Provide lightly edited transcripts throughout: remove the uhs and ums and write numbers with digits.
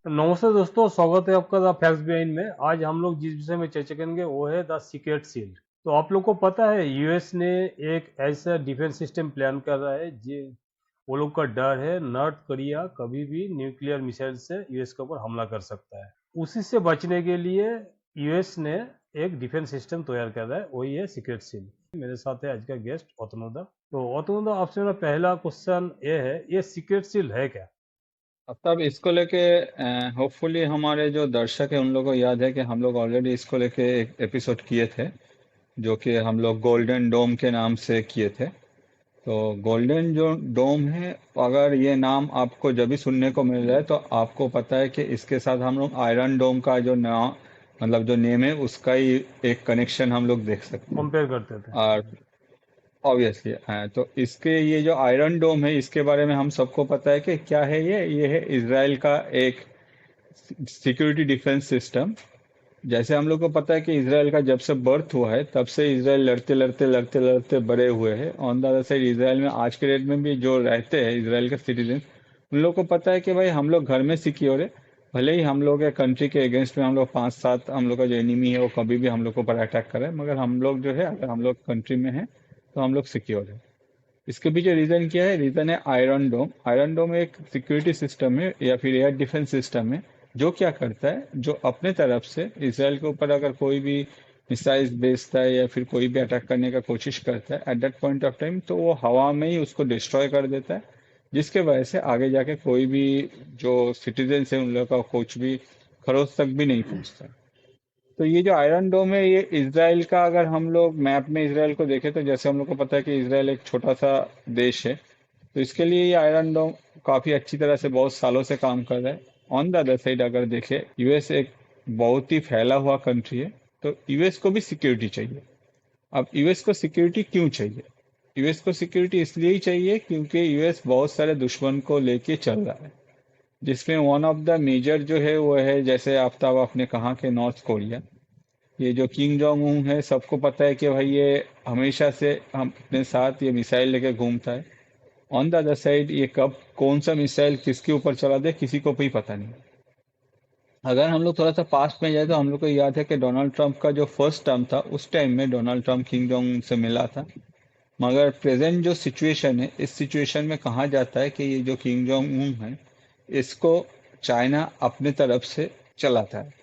नमस्ते दोस्तों, स्वागत है आपका द फैक्ट्स बिहाइंड में। आज हम लोग जिस विषय में चर्चा करेंगे वो है द सीक्रेट सील। तो आप लोग को पता है यूएस ने एक ऐसा डिफेंस सिस्टम प्लान कर रहा है जी। वो लोग का डर है नॉर्थ कोरिया कभी भी न्यूक्लियर मिसाइल से यूएस के ऊपर हमला कर सकता है। उसी से बचने के लिए यूएस ने एक डिफेंस सिस्टम तैयार कर रहा है, वही है सीक्रेट सील। मेरे साथ है आज का गेस्ट ओतनुदा। तो ओतनुदा, आपसे मेरा पहला क्वेश्चन ये है, ये सीक्रेट सील है क्या? तब इसको लेके होपफुली हमारे जो दर्शक है उन लोगों को याद है कि हम लोग ऑलरेडी इसको लेके एक एपिसोड किए थे, जो कि हम लोग गोल्डन डोम के नाम से किए थे। तो गोल्डन जो डोम है, अगर ये नाम आपको जब भी सुनने को मिल रहा है तो आपको पता है कि इसके साथ हम लोग आयरन डोम का जो नाम मतलब जो नेम है उसका ही एक कनेक्शन हम लोग देख सकते हैं। कंपेयर करते थे। और ऑब्वियसली हाँ, तो इसके ये जो आयरन डोम है इसके बारे में हम सबको पता है कि क्या है। ये है इसराइल का एक सिक्योरिटी डिफेंस सिस्टम। जैसे हम लोग को पता है कि इसराइल का जब से बर्थ हुआ है तब से इसराइल लड़ते लड़ते लड़ते लड़ते बड़े हुए हैं। On the other side Israel में आज के डेट में भी जो रहते हैं इसराइल के सिटीजन, उन लोग को पता है कि भाई हम लोग घर में सिक्योर है। भले ही हम लोग कंट्री के अगेंस्ट में हम लोग 5-7 हम लोग का जो एनिमी है वो कभी भी हम लोग को ऊपर अटैक करे, मगर हम लोग जो है अगर हम लोग कंट्री में है तो हम लोग सिक्योर है। इसके पीछे रीजन क्या है? रीजन है आयरन डोम। आयरन डोम एक सिक्योरिटी सिस्टम है या फिर एयर डिफेंस सिस्टम है, जो क्या करता है, जो अपने तरफ से इसराइल के ऊपर अगर कोई भी मिसाइल्स भेजता है या फिर कोई भी अटैक करने का कोशिश करता है at that point of time, तो वो हवा में ही उसको डिस्ट्रॉय कर देता है, जिसके वजह से आगे जाके कोई भी जो सिटीजन है उन लोगों का कुछ भी खरोच तक भी नहीं पहुंचता। तो ये जो आयरन डोम है ये इसराइल का, अगर हम लोग मैप में इसराइल को देखें तो जैसे हम लोग को पता है कि इसराइल एक छोटा सा देश है, तो इसके लिए ये आयरन डोम काफी अच्छी तरह से बहुत सालों से काम कर रहा है। ऑन द अदर साइड अगर देखें, यूएस एक बहुत ही फैला हुआ कंट्री है, तो यूएस को भी सिक्योरिटी चाहिए। अब यूएस को सिक्योरिटी क्यों चाहिए? यूएस को सिक्योरिटी इसलिए ही चाहिए क्योंकि यूएस बहुत सारे दुश्मन को लेके चल रहा है, जिसमें वन ऑफ द मेजर जो है वो है, जैसे आफ्ताब आपने कहा कि नॉर्थ कोरिया। ये जो किंग जोंग उन है, सबको पता है कि भाई ये हमेशा से हम अपने साथ ये मिसाइल लेके घूमता है। ऑन द अदर साइड ये कब कौन सा मिसाइल किसके ऊपर चला दे किसी को भी पता नहीं। अगर हम लोग थोड़ा सा पास्ट में जाए तो हम लोग को याद है कि डोनाल्ड ट्रंप का जो फर्स्ट टर्म था उस टाइम में Donald Trump king Jong Un से मिला था। मगर प्रेजेंट जो सिचुएशन है, इस सिचुएशन में कहा जाता है कि ये जो किंग जोंग उन है, इसको चाइना अपने तरफ से चलाता है।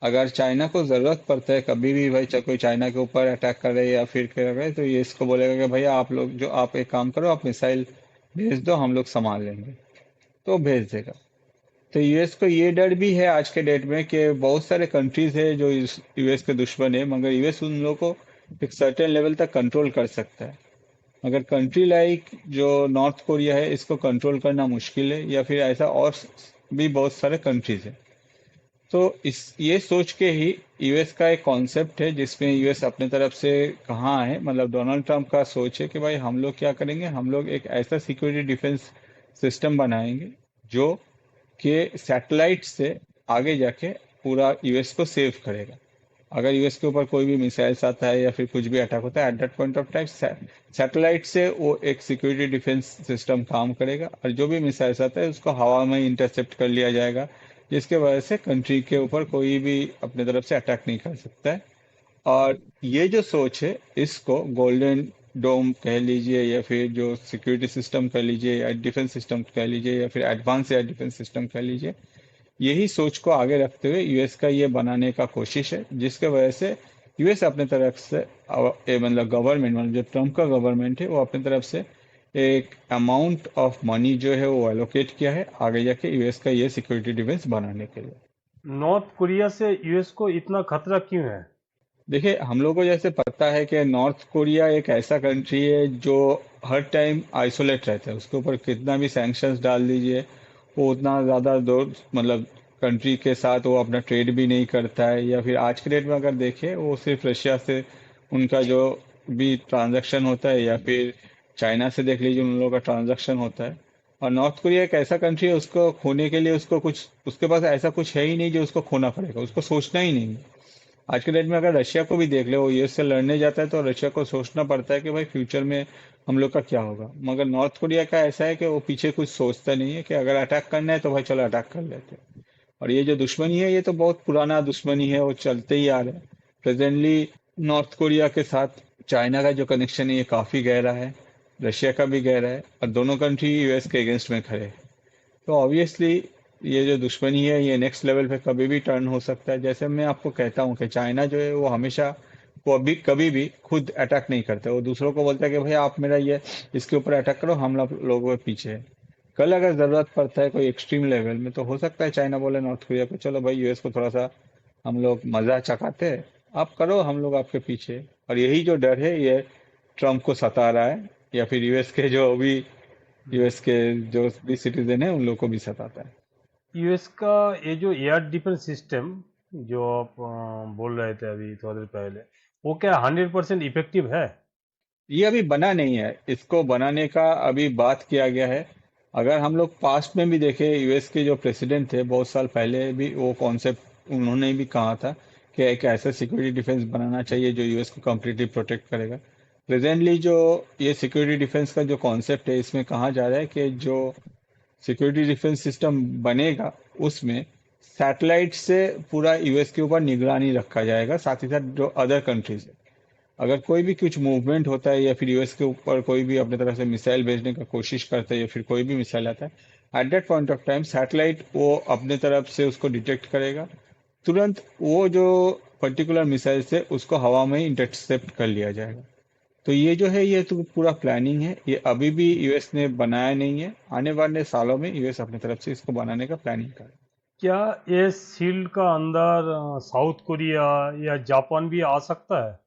अगर चाइना को जरूरत पड़ता है कभी भी, भाई चाहे कोई चाइना के ऊपर अटैक करे या फिर करे, तो ये इसको बोलेगा कि भैया आप लोग जो आप एक काम करो, आप मिसाइल भेज दो, हम लोग संभाल लेंगे, तो भेज देगा। तो यूएस को ये डर भी है आज के डेट में कि बहुत सारे कंट्रीज है जो यूएस के दुश्मन है, मगर यूएस उन लोगों को एक सर्टेन लेवल तक कंट्रोल कर सकता है। अगर कंट्री लाइक जो नॉर्थ कोरिया है इसको कंट्रोल करना मुश्किल है, या फिर ऐसा और भी बहुत सारे कंट्रीज है। तो इस ये सोच के ही यूएस का एक कॉन्सेप्ट है जिसमें यूएस अपने तरफ से कहाँ है, मतलब डोनाल्ड ट्रंप का सोच है कि भाई हम लोग क्या करेंगे, हम लोग एक ऐसा सिक्योरिटी डिफेंस सिस्टम बनाएंगे जो कि सैटेलाइट से आगे जाके पूरा यूएस को सेव करेगा। अगर यूएस के ऊपर कोई भी मिसाइल्स आता है या फिर कुछ भी अटैक होता है at that point of time, satellite से वो एक सिक्योरिटी डिफेंस सिस्टम काम करेगा और जो भी मिसाइल्स आता है उसको हवा में इंटरसेप्ट कर लिया जाएगा, जिसके वजह से कंट्री के ऊपर कोई भी अपने तरफ से अटैक नहीं कर सकता है। और ये जो सोच है इसको गोल्डन डोम कह लीजिए या फिर जो सिक्योरिटी सिस्टम कह लीजिए या डिफेंस सिस्टम कह लीजिए या फिर एडवांस एयर डिफेंस सिस्टम कह लीजिए, यही सोच को आगे रखते हुए यूएस का ये बनाने का कोशिश है, जिसके वजह से यूएस अपने तरफ से मतलब गवर्नमेंट, मतलब जो ट्रम्प का गवर्नमेंट है वो अपने तरफ से एक अमाउंट ऑफ मनी जो है वो एलोकेट किया है आगे जाके यूएस का ये सिक्योरिटी डिफेंस बनाने के लिए। नॉर्थ कोरिया से यूएस को इतना खतरा क्यों है? देखिए, हम लोग को जैसे पता है कि नॉर्थ कोरिया एक ऐसा कंट्री है जो हर टाइम आइसोलेट रहता है, उसके ऊपर कितना भी सैंक्शंस डाल दीजिए वो उतना ज़्यादा दूर मतलब कंट्री के साथ वो अपना ट्रेड भी नहीं करता है। या फिर आज के डेट में अगर देखें वो सिर्फ रशिया से उनका जो भी ट्रांजैक्शन होता है या फिर चाइना से देख लीजिए उन लोगों का ट्रांजैक्शन होता है। और नॉर्थ कोरिया एक ऐसा कंट्री है, उसको खोने के लिए उसको कुछ उसके पास ऐसा कुछ है ही नहीं जो उसको खोना पड़ेगा, उसको सोचना ही नहीं है। आज के डेट में अगर रशिया को भी देख ले, वो यूएस से लड़ने जाता है तो रशिया को सोचना पड़ता है कि भाई फ्यूचर में हम लोग का क्या होगा। मगर नॉर्थ कोरिया का ऐसा है कि वो पीछे कुछ सोचता नहीं है कि अगर अटैक करना है तो भाई चलो अटैक कर लेते हैं। और ये जो दुश्मनी है ये तो बहुत पुराना दुश्मनी है, वो चलते ही आ रहा है। प्रेजेंटली नॉर्थ कोरिया के साथ चाइना का जो कनेक्शन है ये काफी गहरा है, रशिया का भी गहरा है, और दोनों कंट्री यूएस के अगेंस्ट में खड़े हैं। तो ऑब्वियसली ये जो दुश्मनी है ये नेक्स्ट लेवल पे कभी भी टर्न हो सकता है। जैसे मैं आपको कहता हूँ कि चाइना जो है वो हमेशा कभी भी खुद अटैक नहीं करते, वो दूसरों को बोलता है कि भाई आप मेरा ये इसके ऊपर अटैक करो, हम लोगों के पीछे है। कल अगर जरूरत पड़ता है कोई एक्सट्रीम लेवल में तो हो सकता है चाइना बोले नॉर्थ कोरिया को, चलो भाई यूएस को थोड़ा सा हम लोग मजा चखाते हैं, आप करो, हम लोग आपके पीछे हैं। और यही जो डर है ये ट्रम्प को सता रहा है, या फिर यूएस के जो भी यूएस के जो भी सिटीजन है उन लोगों को भी सताता है। यूएस का ये जो एयर डिफेंस सिस्टम जो आप बोल रहे थे अभी थोड़ी देर पहले, वो क्या 100% इफेक्टिव है? ये अभी बना नहीं है, इसको बनाने का अभी बात किया गया है। अगर हम लोग पास्ट में भी देखें, यूएस के जो प्रेसिडेंट थे बहुत साल पहले भी वो कॉन्सेप्ट उन्होंने भी कहा था कि एक ऐसा सिक्योरिटी डिफेंस बनाना चाहिए जो यूएस को कम्प्लीटली प्रोटेक्ट करेगा। प्रेजेंटली जो ये सिक्योरिटी डिफेंस का जो कॉन्सेप्ट है इसमें कहा जा रहा है कि जो सिक्योरिटी डिफेंस सिस्टम बनेगा उसमें सैटेलाइट से पूरा यूएस के ऊपर निगरानी रखा जाएगा, साथ ही साथ जो अदर कंट्रीज है, अगर कोई भी कुछ मूवमेंट होता है या फिर यूएस के ऊपर कोई भी अपने तरफ से मिसाइल भेजने का कोशिश करता है या फिर कोई भी मिसाइल आता है, at that point of time satellite वो अपने तरफ से उसको डिटेक्ट करेगा, तुरंत वो जो पर्टिकुलर मिसाइल से उसको हवा में इंटरसेप्ट कर लिया जाएगा। तो ये जो है ये तो पूरा प्लानिंग है, ये अभी भी यूएस ने बनाया नहीं है, आने वाले सालों में यूएस अपने तरफ से इसको बनाने का प्लानिंग कर रहा है। क्या ये शील्ड का अंदर साउथ कोरिया या जापान भी आ सकता है?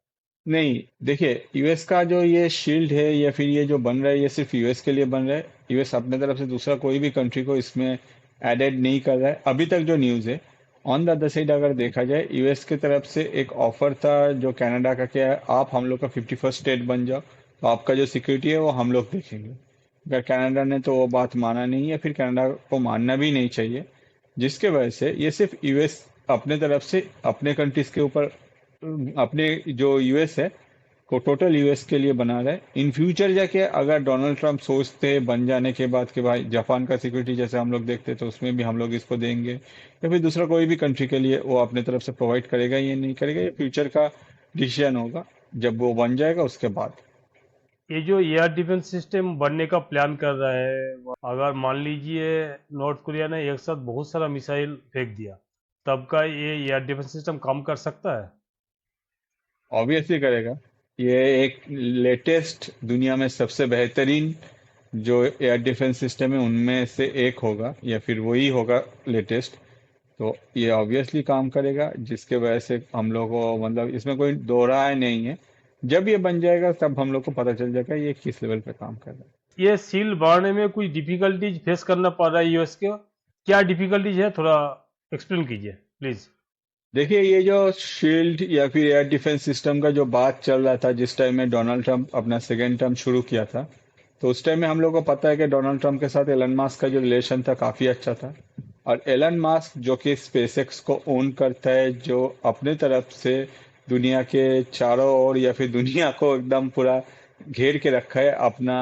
नहीं, देखिए यूएस का जो ये शील्ड है या फिर ये जो बन रहा है ये सिर्फ यूएस के लिए बन रहा है। यूएस अपने तरफ से दूसरा कोई भी कंट्री को इसमें एडेड नहीं कर रहा है अभी तक जो न्यूज़ है। ऑन द अदर साइड अगर देखा जाए, यूएस की तरफ से एक ऑफर था जो कनाडा का, क्या है आप हम लोग का 51st स्टेट बन जाओ तो आपका जो सिक्योरिटी है वो हम लोग देखेंगे। अगर कनाडा ने तो वो बात माना नहीं है, फिर कनाडा को मानना भी नहीं चाहिए, जिसके वजह से ये सिर्फ यूएस अपने तरफ से अपने कंट्रीज के ऊपर अपने जो यूएस है को टोटल यूएस के लिए बना रहा है। इन फ्यूचर जाके अगर डोनाल्ड ट्रंप सोचते हैं बन जाने के बाद कि भाई जापान का सिक्योरिटी जैसे हम लोग देखते हैं तो उसमें भी हम लोग इसको देंगे, या फिर दूसरा कोई भी कंट्री के लिए वो अपने तरफ से प्रोवाइड करेगा या नहीं करेगा, ये फ्यूचर का डिसीजन होगा जब वो बन जाएगा उसके बाद। ये जो एयर डिफेंस सिस्टम बनने का प्लान कर रहा है, अगर मान लीजिए नॉर्थ कोरिया ने एक साथ बहुत सारा मिसाइल फेंक दिया, तब का ये एयर डिफेंस सिस्टम काम कर सकता है? ऑब्वियसली करेगा। ये एक लेटेस्ट दुनिया में सबसे बेहतरीन जो एयर डिफेंस सिस्टम है उनमें से एक होगा, या फिर वही होगा लेटेस्ट। तो ये ऑब्वियसली काम करेगा, जिसके वजह से हम लोग को मतलब इसमें कोई दो राय नहीं है। जब ये बन जाएगा तब हम लोग को पता चल जाएगा ये किस लेवल पे काम कर रहा है। ये सील बढ़ने में कुछ डिफिकल्टीज फेस करना पड़ रहा है यूएस के? क्या डिफिकल्टीज है, थोड़ा एक्सप्लेन कीजिए प्लीज। देखिए ये जो शील्ड या फिर एयर डिफेंस सिस्टम का जो बात चल रहा था जिस टाइम में डोनाल्ड ट्रंप अपना सेकेंड टर्म शुरू किया था, तो उस टाइम में हम लोग को पता है कि डोनाल्ड ट्रंप के साथ एलन मास्क का जो रिलेशन था काफी अच्छा था। और एलन मास्क जो कि स्पेसएक्स को ओन करता है, जो अपने तरफ से दुनिया के चारों ओर या फिर दुनिया को एकदम पूरा घेर के रखा है अपना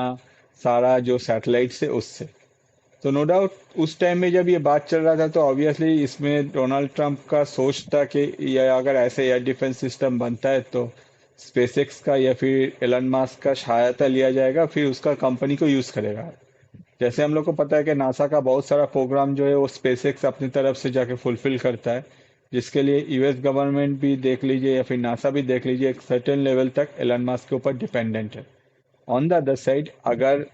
सारा जो सैटेलाइट से उससे। तो नो डाउट उस टाइम में जब ये बात चल रहा था तो ऑब्वियसली इसमें डोनाल्ड ट्रंप का सोच था कि ये अगर ऐसे एयर डिफेंस सिस्टम बनता है तो स्पेसएक्स का या फिर एलन मास्क का सहायता लिया जाएगा, फिर उसका कंपनी को यूज करेगा। जैसे हम लोग को पता है कि नासा का बहुत सारा प्रोग्राम जो है वो स्पेसएक्स अपनी तरफ से जाके फुलफिल करता है, जिसके लिए यूएस गवर्नमेंट भी देख लीजिए या फिर नासा भी देख लीजिए एक सर्टेन लेवल तक एलन मास्क के ऊपर डिपेंडेंट है। ऑन द अदर साइड अगर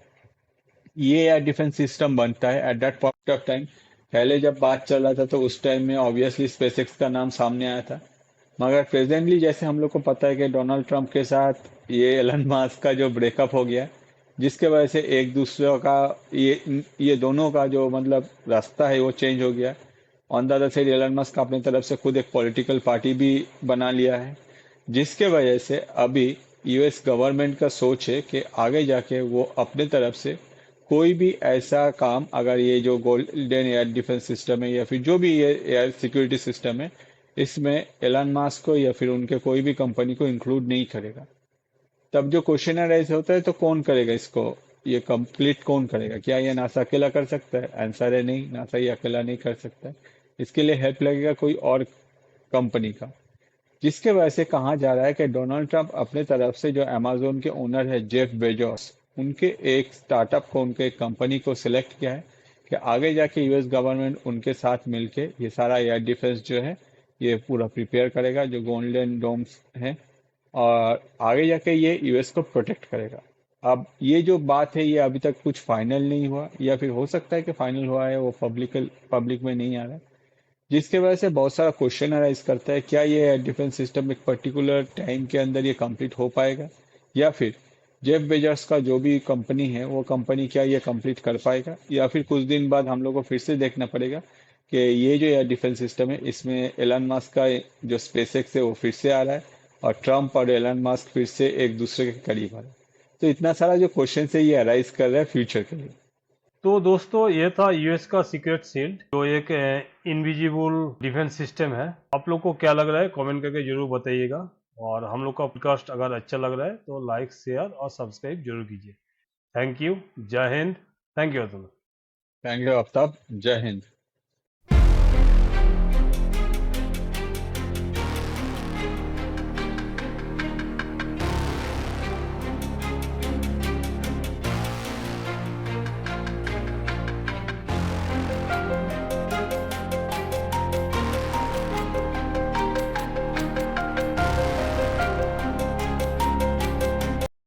ये एयर डिफेंस सिस्टम बनता है at that point of time, पहले जब बात चल रहा था तो उस टाइम में ऑब्वियसली स्पेसएक्स का नाम सामने आया था। मगर प्रेजेंटली जैसे हम लोग को पता है कि डोनाल्ड ट्रंप के साथ ये एलन मास्क का जो ब्रेकअप हो गया, जिसके वजह से एक दूसरे का ये दोनों का जो मतलब रास्ता है वो चेंज हो गया। On the other side Elon Musk अपनी तरफ से खुद एक पॉलिटिकल पार्टी भी बना लिया है, जिसके वजह से अभी यूएस गवर्नमेंट का सोच है कि आगे जाके वो अपने तरफ से कोई भी ऐसा काम, अगर ये जो गोल्डन एयर डिफेंस सिस्टम है या फिर जो भी ये एयर सिक्योरिटी सिस्टम है, इसमें एलन मास्क को या फिर उनके कोई भी कंपनी को इंक्लूड नहीं करेगा। तब जो क्वेश्चन राइज होता है तो कौन करेगा इसको, ये कंप्लीट कौन करेगा? क्या ये नासा अकेला कर सकता है? आंसर है नहीं, नासा ये अकेला नहीं कर सकता है। इसके लिए हेल्प लगेगा कोई और कंपनी का, जिसके वजह से कहा जा रहा है कि डोनाल्ड ट्रंप अपने तरफ से जो अमेजोन के ओनर है जेफ बेजोस, उनके एक स्टार्टअप को, उनके एक कंपनी को सिलेक्ट किया है कि आगे जाके यूएस गवर्नमेंट उनके साथ मिलके ये सारा एयर डिफेंस जो है ये पूरा प्रिपेयर करेगा, जो गोल्डन डोम्स है, और आगे जाके ये यूएस को प्रोटेक्ट करेगा। अब ये जो बात है ये अभी तक कुछ फाइनल नहीं हुआ, या फिर हो सकता है कि फाइनल हुआ है वो पब्लिक में नहीं आ रहा है, जिसके वजह से बहुत सारा क्वेश्चन अराइज करता है, क्या ये एयर डिफेंस सिस्टम एक पर्टिकुलर टाइम के अंदर ये कंप्लीट हो पाएगा, या फिर जेफ बेजोस का जो भी कंपनी है वो कंपनी क्या ये कंप्लीट कर पाएगा, या फिर कुछ दिन बाद हम लोग को फिर से देखना पड़ेगा कि ये जो एयर डिफेंस सिस्टम है इसमें एलन मस्क का जो स्पेसएक्स है वो फिर से आ रहा है, और ट्रम्प और एलन मस्क फिर से एक दूसरे के करीब आ रहे हैं। तो इतना सारा जो क्वेश्चन है ये अराइज कर रहा है फ्यूचर के लिए। तो दोस्तों ये था यूएस का सीक्रेट शील्ड, जो एक इनविजिबल डिफेंस सिस्टम है। आप लोग को क्या लग रहा है कमेंट करके जरूर बताइएगा, और हम लोग का पॉडकास्ट अगर अच्छा लग रहा है तो लाइक शेयर और सब्सक्राइब जरूर कीजिए। Thank you. जय Hind. Thank you Atul. Thank you Aftab. जय हिंद।